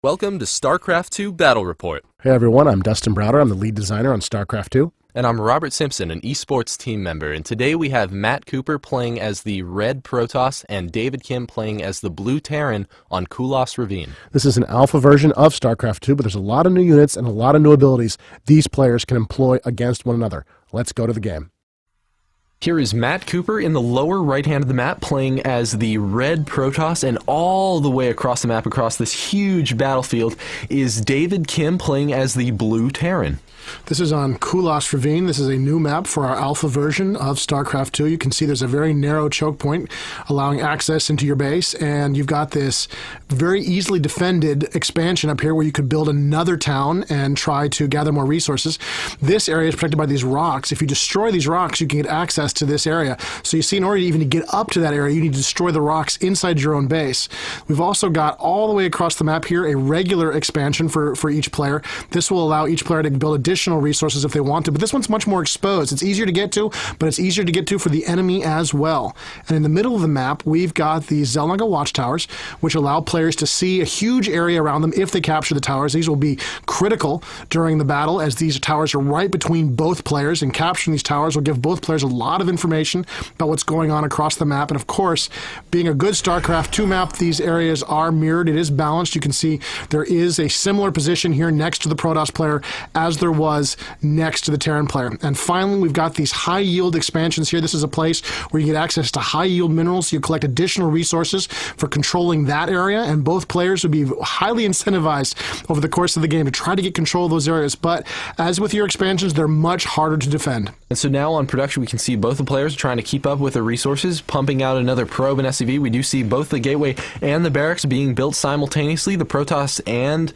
Welcome to StarCraft 2 Battle Report. Hey everyone, I'm Dustin Browder. I'm the lead designer on StarCraft 2. And I'm Robert Simpson, an esports team member. And today we have Matt Cooper playing as the Red Protoss and David Kim playing as the Blue Terran on Kulos Ravine. This is an alpha version of StarCraft 2, but there's a lot of new units and a lot of new abilities these players can employ against one another. Let's go to the game. Here is Matt Cooper in the lower right hand of the map playing as the Red Protoss, and all the way across the map, across this huge battlefield, is David Kim playing as the Blue Terran. This is on Kulos Ravine. This is a new map for our alpha version of StarCraft 2. You can see there's a very narrow choke point allowing access into your base, and you've got this very easily defended expansion up here where you could build another town and try to gather more resources. This area is protected by these rocks. If you destroy these rocks, you can get access to this area. So you see, in order even to get up to that area, you need to destroy the rocks inside your own base. We've also got all the way across the map here a regular expansion for each player. This will allow each player to build additional resources if they want to, but this one's much more exposed. It's easier to get to, but it's easier to get to for the enemy as well. And in the middle of the map, we've got these Xel'Naga watchtowers, which allow players to see a huge area around them if they capture the towers. These will be critical during the battle, as these towers are right between both players, and capturing these towers will give both players a lot of information about what's going on across the map. And of course, being a good StarCraft 2 map, these areas are mirrored. It is balanced. You can see there is a similar position here next to the Protoss player as there was next to the Terran player. And finally, we've got these high yield expansions here. This is a place where you get access to high yield minerals. You collect additional resources for controlling that area, and both players would be highly incentivized over the course of the game to try to get control of those areas. But as with your expansions, they're much harder to defend. And so now on production, we can see both the players trying to keep up with the resources, pumping out another probe and SCV. We do see both the gateway and the barracks being built simultaneously. The Protoss and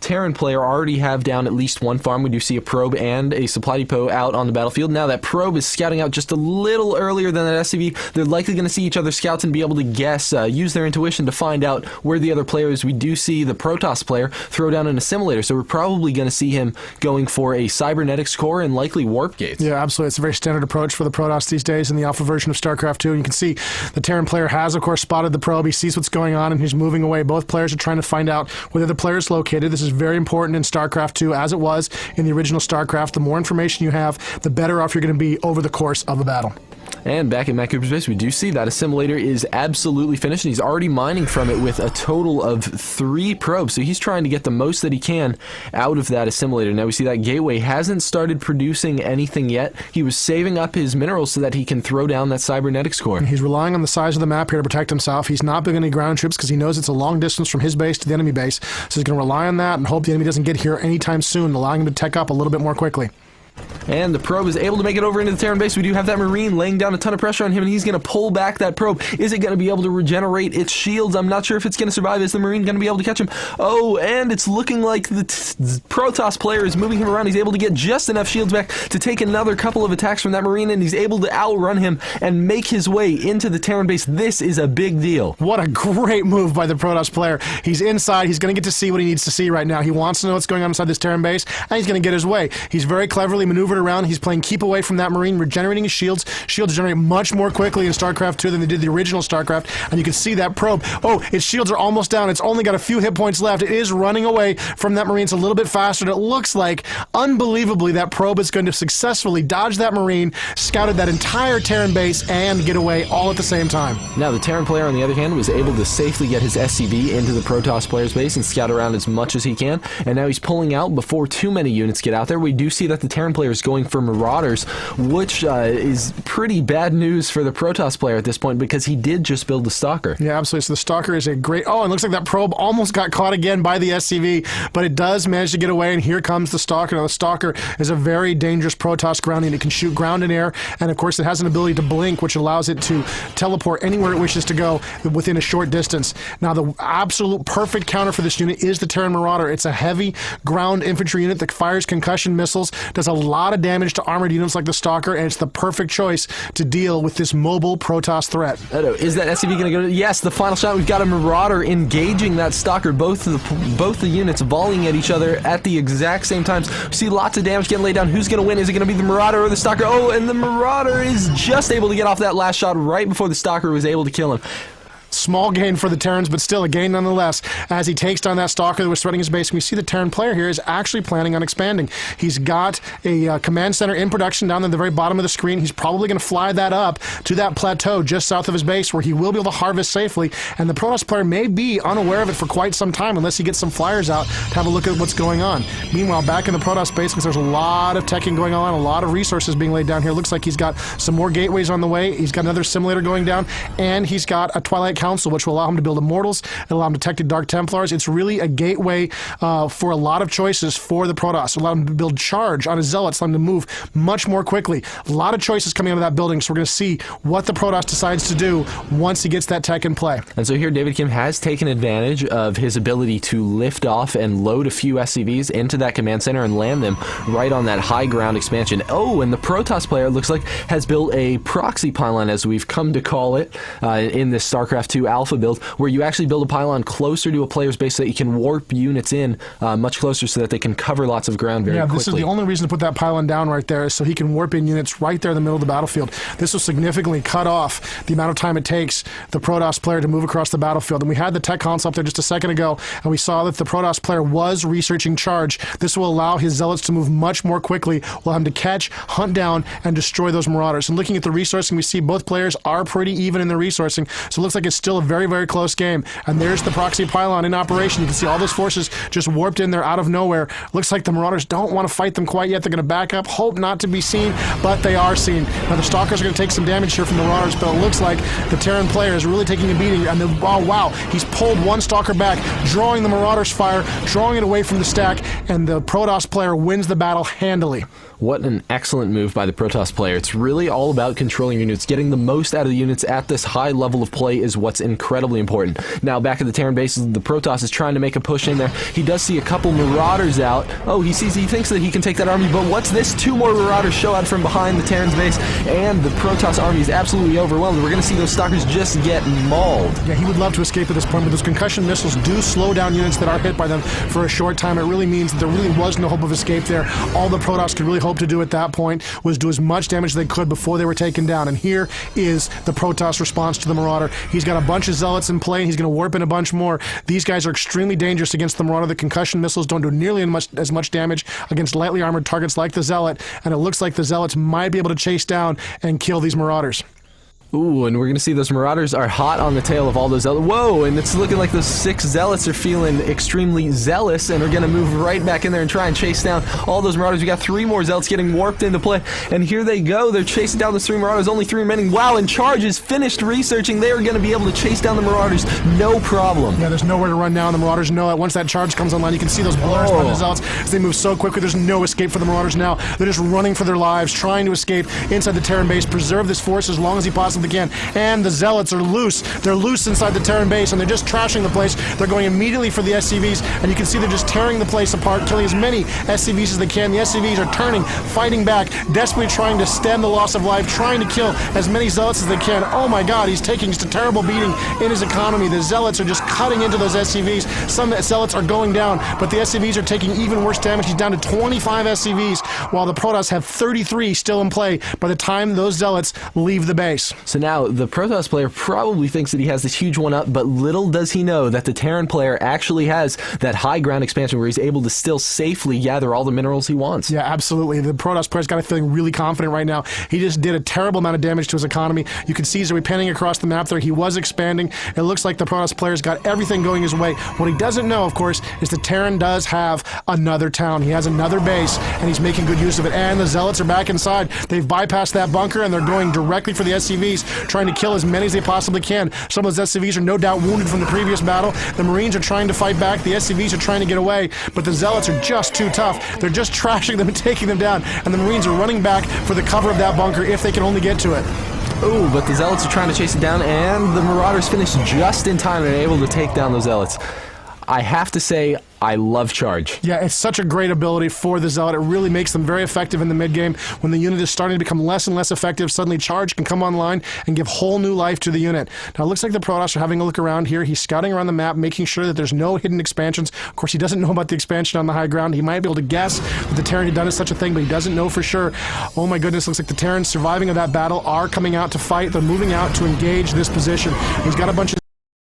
Terran player already have down at least one farm. We do see a probe and a supply depot out on the battlefield. Now that probe is scouting out just a little earlier than that SCV. They're likely going to see each other's scouts and be able to guess, use their intuition to find out where the other player is. We do see the Protoss player throw down an assimilator, so we're probably going to see him going for a cybernetics core and likely warp gates. Yeah, absolutely. It's a very standard approach for the Protoss these days in the alpha version of StarCraft 2. And you can see the Terran player has, of course, spotted the probe. He sees what's going on and he's moving away. Both players are trying to find out where the other player is located. This is very important in StarCraft 2, as it was in the original StarCraft. The more information you have, the better off you're going to be over the course of a battle. And back in Matt Cooper's base, we do see that assimilator is absolutely finished, and he's already mining from it with a total of 3 probes. So he's trying to get the most that he can out of that assimilator. Now we see that gateway hasn't started producing anything yet. He was saving up his minerals so that he can throw down that cybernetics core. He's relying on the size of the map here to protect himself. He's not building any ground troops because he knows it's a long distance from his base to the enemy base. So he's going to rely on that and hope the enemy doesn't get here anytime soon, allowing him to tech up a little bit more quickly. And the probe is able to make it over into the Terran base. We do have that Marine laying down a ton of pressure on him, and he's going to pull back that probe. Is it going to be able to regenerate its shields? I'm not sure if it's going to survive. Is the Marine going to be able to catch him? Oh, and it's looking like the Protoss player is moving him around. He's able to get just enough shields back to take another couple of attacks from that Marine, and he's able to outrun him and make his way into the Terran base. This is a big deal. What a great move by the Protoss player. He's inside. He's going to get to see what he needs to see right now. He wants to know what's going on inside this Terran base, and he's going to get his way. He's very cleverly maneuvered around. He's playing keep away from that Marine, regenerating his shields. Shields generate much more quickly in StarCraft 2 than they did the original StarCraft, and you can see that probe. Oh, its shields are almost down. It's only got a few hit points left. It is running away from that Marine. It's a little bit faster, and it looks like, unbelievably, that probe is going to successfully dodge that Marine, scouted that entire Terran base, and get away all at the same time. Now, the Terran player, on the other hand, was able to safely get his SCV into the Protoss player's base and scout around as much as he can, and now he's pulling out before too many units get out there. We do see that the Terran player is going for Marauders, which is pretty bad news for the Protoss player at this point, because he did just build the Stalker. Yeah, absolutely. So the Stalker is a great... Oh, and it looks like that probe almost got caught again by the SCV, but it does manage to get away, and here comes the Stalker. Now, the Stalker is a very dangerous Protoss grounding. It can shoot ground and air, and of course it has an ability to blink, which allows it to teleport anywhere it wishes to go within a short distance. Now, the absolute perfect counter for this unit is the Terran Marauder. It's a heavy ground infantry unit that fires concussion missiles, does a lot of damage to armored units like the Stalker, and it's the perfect choice to deal with this mobile Protoss threat. Is that SCV going to go? Yes, the final shot. We've got a Marauder engaging that Stalker. Both the units volleying at each other at the exact same time. We see lots of damage getting laid down. Who's going to win? Is it going to be the Marauder or the Stalker? Oh, and the Marauder is just able to get off that last shot right before the Stalker was able to kill him. Small gain for the Terrans, but still a gain nonetheless, as he takes down that Stalker that was threatening his base. And we see the Terran player here is actually planning on expanding. He's got a command center in production down at the very bottom of the screen. He's probably going to fly that up to that plateau just south of his base where he will be able to harvest safely, and the Protoss player may be unaware of it for quite some time unless he gets some flyers out to have a look at what's going on. Meanwhile, back in the Protoss base, because there's a lot of teching going on, a lot of resources being laid down here. Looks like he's got some more gateways on the way. He's got another simulator going down, and he's got a Twilight Council, which will allow him to build Immortals, it'll allow him to detect Dark Templars. It's really a gateway for a lot of choices for the Protoss. It'll allow him to build Charge on his Zealots, allow him to move much more quickly. A lot of choices coming out of that building, so we're going to see what the Protoss decides to do once he gets that tech in play. And so here David Kim has taken advantage of his ability to lift off and load a few SCVs into that command center and land them right on that high ground expansion. Oh, and the Protoss player looks like has built a proxy pylon, as we've come to call it, in this StarCraft 2 alpha build, where you actually build a pylon closer to a player's base so that you can warp units in much closer so that they can cover lots of ground very quickly. This is the only reason to put that pylon down right there, is so he can warp in units right there in the middle of the battlefield. This will significantly cut off the amount of time it takes the Protoss player to move across the battlefield. And we had the tech console up there just a second ago, and we saw that the Protoss player was researching Charge. This will allow his Zealots to move much more quickly, will allow him to catch, hunt down, and destroy those Marauders. And looking at the resourcing, we see both players are pretty even in their resourcing, so it looks like it's still a very, very close game. And there's the proxy pylon in operation. You can see all those forces just warped in there out of nowhere. Looks like the Marauders don't want to fight them quite yet. They're going to back up, hope not to be seen, but they are seen. Now the Stalkers are going to take some damage here from the Marauders, but it looks like the Terran player is really taking a beating. And wow, he's pulled one Stalker back, drawing the Marauders' fire, drawing it away from the stack, and the Protoss player wins the battle handily. What an excellent move by the Protoss player. It's really all about controlling units. Getting the most out of the units at this high level of play is what's incredibly important. Now, back at the Terran base, the Protoss is trying to make a push in there. He does see a couple Marauders out. Oh, he thinks that he can take that army, but what's this? Two more Marauders show out from behind the Terran's base, and the Protoss army is absolutely overwhelmed. We're going to see those Stalkers just get mauled. Yeah, he would love to escape at this point, but those concussion missiles do slow down units that are hit by them for a short time. It really means that there really was no hope of escape there. All the Protoss could really hope to do at that point was do as much damage as they could before they were taken down. And here is the Protoss response to the Marauder. He's got a bunch of Zealots in play, and he's going to warp in a bunch more. These guys are extremely dangerous against the Marauder. The concussion missiles don't do nearly as much damage against lightly armored targets like the Zealot, and it looks like the Zealots might be able to chase down and kill these Marauders. Ooh, and we're going to see those Marauders are hot on the tail of all those Zealots. Whoa, and it's looking like those 6 Zealots are feeling extremely zealous and are going to move right back in there and try and chase down all those Marauders. We got 3 more Zealots getting warped into play, and here they go. They're chasing down those 3 Marauders, only 3 remaining. Wow, and Charge is finished researching. They are going to be able to chase down the Marauders, no problem. Yeah, there's nowhere to run now, and the Marauders know it. Once that Charge comes online, you can see those blurs by the Zealots as they move so quickly. There's no escape for the Marauders now. They're just running for their lives, trying to escape inside the Terran base, preserve this force as long as he possibly can. And the Zealots are loose. They're loose inside the Terran base, and they're just trashing the place. They're going immediately for the SCVs, and you can see they're just tearing the place apart, killing as many SCVs as they can. The SCVs are turning, fighting back, desperately trying to stem the loss of life, trying to kill as many Zealots as they can. Oh my god, he's taking just a terrible beating in his economy. The Zealots are just cutting into those SCVs. Some Zealots are going down, but the SCVs are taking even worse damage. He's down to 25 SCVs, while the Protoss have 33 still in play by the time those Zealots leave the base. So now, the Protoss player probably thinks that he has this huge one up, but little does he know that the Terran player actually has that high ground expansion where he's able to still safely gather all the minerals he wants. Yeah, absolutely. The Protoss player's got feeling really confident right now. He just did a terrible amount of damage to his economy. You can see as we're panning across the map there, he was expanding. It looks like the Protoss player's got everything going his way. What he doesn't know, of course, is the Terran does have another town. He has another base, and he's making good use of it. And the Zealots are back inside. They've bypassed that bunker, and they're going directly for the SCVs, trying to kill as many as they possibly can. Some of those SCVs are no doubt wounded from the previous battle. The Marines are trying to fight back. The SCVs are trying to get away, but the Zealots are just too tough. They're just trashing them and taking them down, and the Marines are running back for the cover of that bunker if they can only get to it. Oh, but the Zealots are trying to chase it down, and the Marauders finish just in time and are able to take down those Zealots. I have to say, I love Charge. Yeah, it's such a great ability for the Zealot. It really makes them very effective in the mid-game. When the unit is starting to become less and less effective, suddenly Charge can come online and give whole new life to the unit. Now, it looks like the Protoss are having a look around here. He's scouting around the map, making sure that there's no hidden expansions. Of course, he doesn't know about the expansion on the high ground. He might be able to guess that the Terran had done such a thing, but he doesn't know for sure. Oh my goodness, looks like the Terrans surviving of that battle are coming out to fight. They're moving out to engage this position. He's got a bunch of